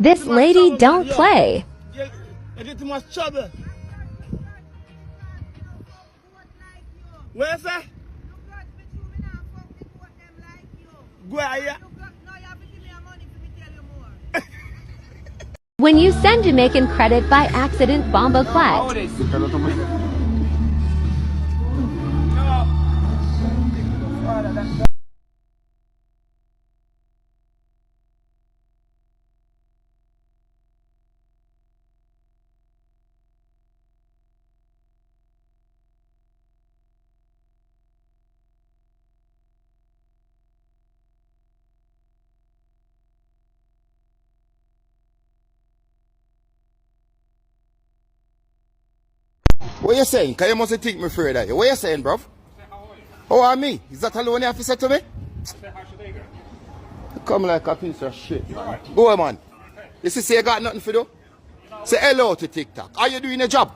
This lady don't play. You get too much trouble. Where's that? Where? When you send Jamaican credit by accident, Bomba Clat. What you saying? Because you must think me afraid of you. What you saying, bruv? How are me? Is that alone you have to say to me? You come like a piece of shit, man. Go on, man. You see, you got nothing to do? Say hello to TikTok. Are you doing a job?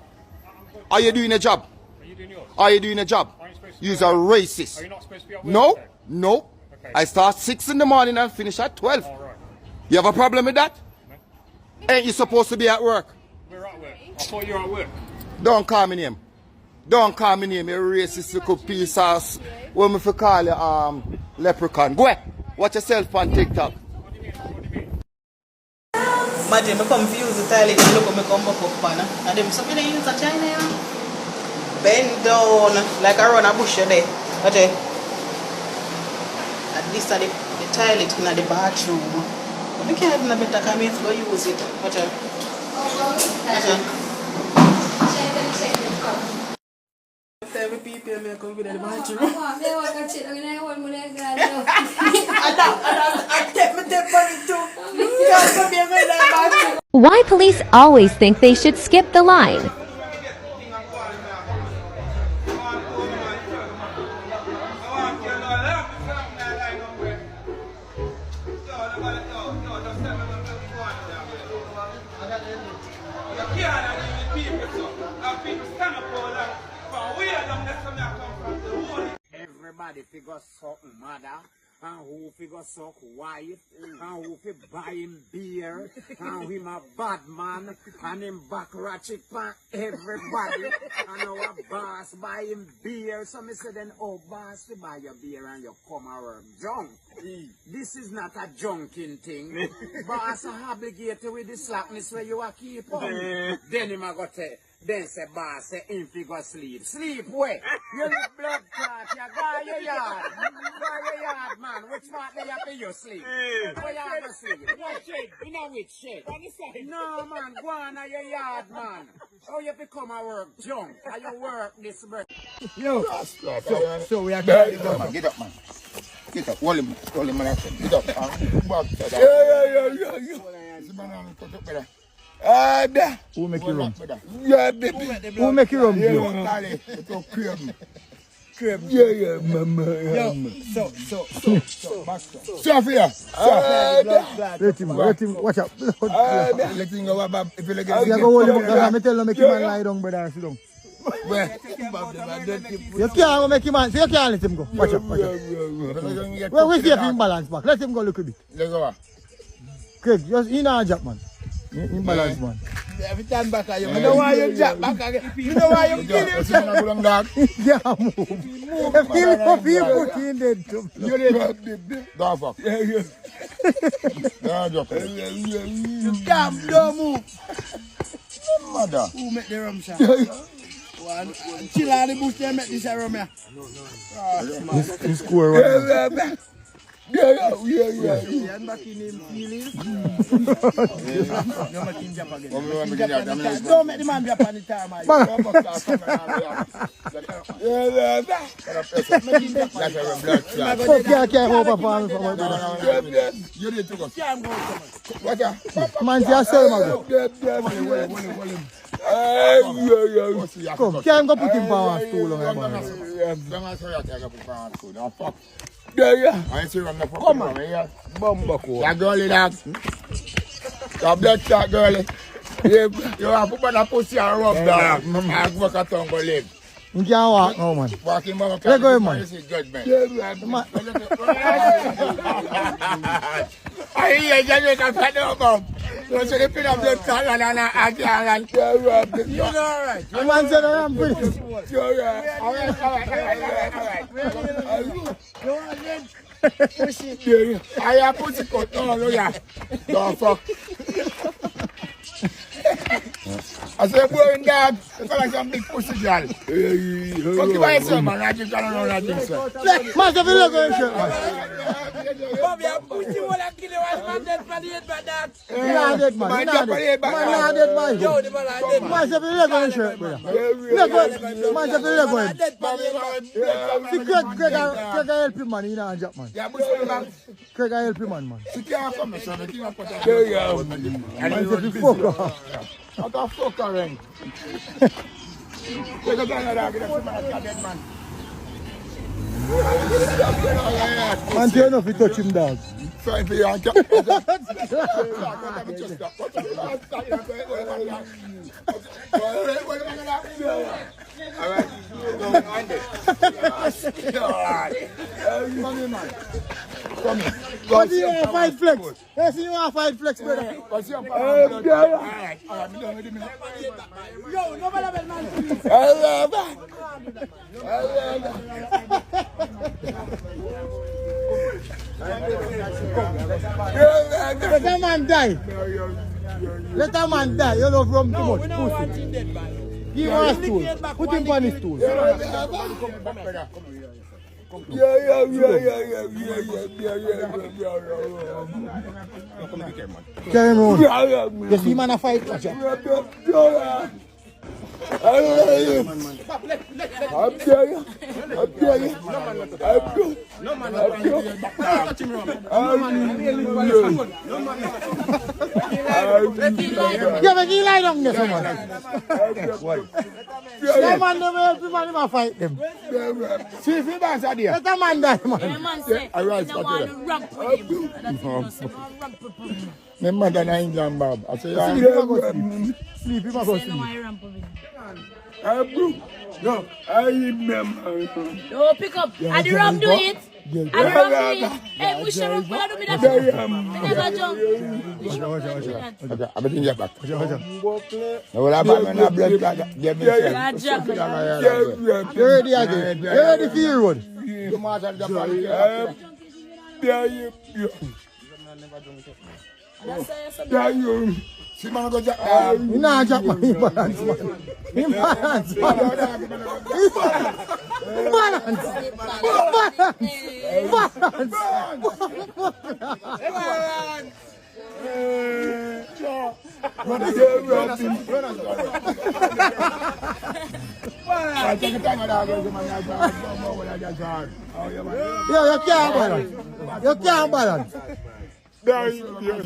Are you doing a job? Are you doing yours? Are you doing a job? You're a racist. Are you not supposed to be at work? No, today? no. Okay. I start 6 in the morning and finish at 12. All right. You have a problem with that? No. Ain't you supposed to be at work? We're at work. I thought you were at work. Don't call me name. Don't call me name, you racist little piece of what me for call you leprechaun. Go ahead. Watch yourself on TikTok. What do you mean? Imagine me confused the tile and look at me come up pan. And them something they use a China yeah? Bend down like I run a bush there. Okay. At least the tile in the bathroom. But you can't have better come if you use it. Okay. Every people may come with the bathroom. Why police always think they should skip the line? Everybody figure something mother, and who figure suck wife, and who fi buy him beer, and him a bad man, and him back ratchet pan everybody, and our boss buy him beer. So me say then, oh boss, we buy your beer and you come around drunk. This is not a junking thing. Boss are obligated with the slackness where you are keep on. Then him a go tell. Then say boss, say him fi go sleep. Sleep where? You look blood clot, you go your yard. Go your yard, man. Which part they have to you sleep? Where you have to sleep? What shed? You know which shed? On the side. No man, go on your yard, man. Oh, you become a work junk. How you work this break? Yo, so we are going Get up, man. Get up, man. Get up. Hold him, man. Get up. Yeah. Who make you run? Yeah, baby. Who make you run? Yeah, mama. Yo, so, Sophia. let him, watch out. Let him go up. If you like You go hold him up, I tell him make him man lie down, brother, sit down. where? You can't make him man, so you can't let him go. Watch out. Well, we see if him balance back. Let him go look a bit. Let's go. Craig, just in a job, man. In balance, man. Every time back at you, you know why you jump back again. You know why you kill yourself. Yeah, move. If he move, he put in there too. You need go fuck. You damn don't move. Mother. Who make the rum shot? Chill out the bush, they make this rum here. He score right. Yeah. And back in him feelings. Don't make him jump again. Don't make the man jump on the time. Can't hold up on him. You need to go. Man, just sell him. Come, can't go put him on a stool. Yeah. I see him come on. That girlie dog. That blood clot girlie. You have to put on a pussy and rub that. I work a tongue leg. You can't walk now, man. Walking back. Let go, man. Judgment. I hear you make a fat up. You should have been up the top and I can't. You're all right. The man said I'm pretty. You're all right. All right. I have put it cut. Oh, yeah. Don't fuck. I said, boy, dog, it's like some big pussy girl. Fuck you by yourself, man. I just don't know that thing, sir. Man, if you look at your shirt, man. Bobby, I pussy will I kill you as man dead for the head by that. You're not dead, man. You're not dead. Man, you're not dead, man. Yo, the man are dead, man. Man, if you look at your shirt, brother. Look at, man, if you look at him. See, Craig help him, man. He not a job, man. Yeah, pussy, man. Craig help him, man. You can't come, son. You can't put that. Man, if you fuck off. What the fuck are you? Take a gun and get a dead man. Man, you know if you touch him, dog. Trying for you and What do you want to fight flex? Yes, you want to fight flex, brother. Yo, no matter what, man. Let that man die. Let that man die. You know from too much pussy. Give him a stool. Put him on his stool. Carry him on. You see man a fight? Watch out. Yeah, but he lie down there, someone. That man never help him and him fight them. See if he dance out there. Let that man die, man. The man say, I rise he don't want to ramp with him. That's why he doesn't want to ramp with him. My mother in England, Bob. I say, Sleep, he must go sleep. Sleep, he must go He don't sleep. want to ramp with him. no, I remember. Yo, pick up. I the rum do it. I the rum do it. Hey, push the rum. What do me that? Me never jump. Okay, I'm going to get back. Watch out. No, what about me? No blood clot. Get me Yeah, shot. Jack. You ready again? You ready for your road? You must have the body. Yeah, you. See, man, go Jack. You not Jack, man. He balance, man. He balance, man. He balance. Yo, you can't balance. You can't balance.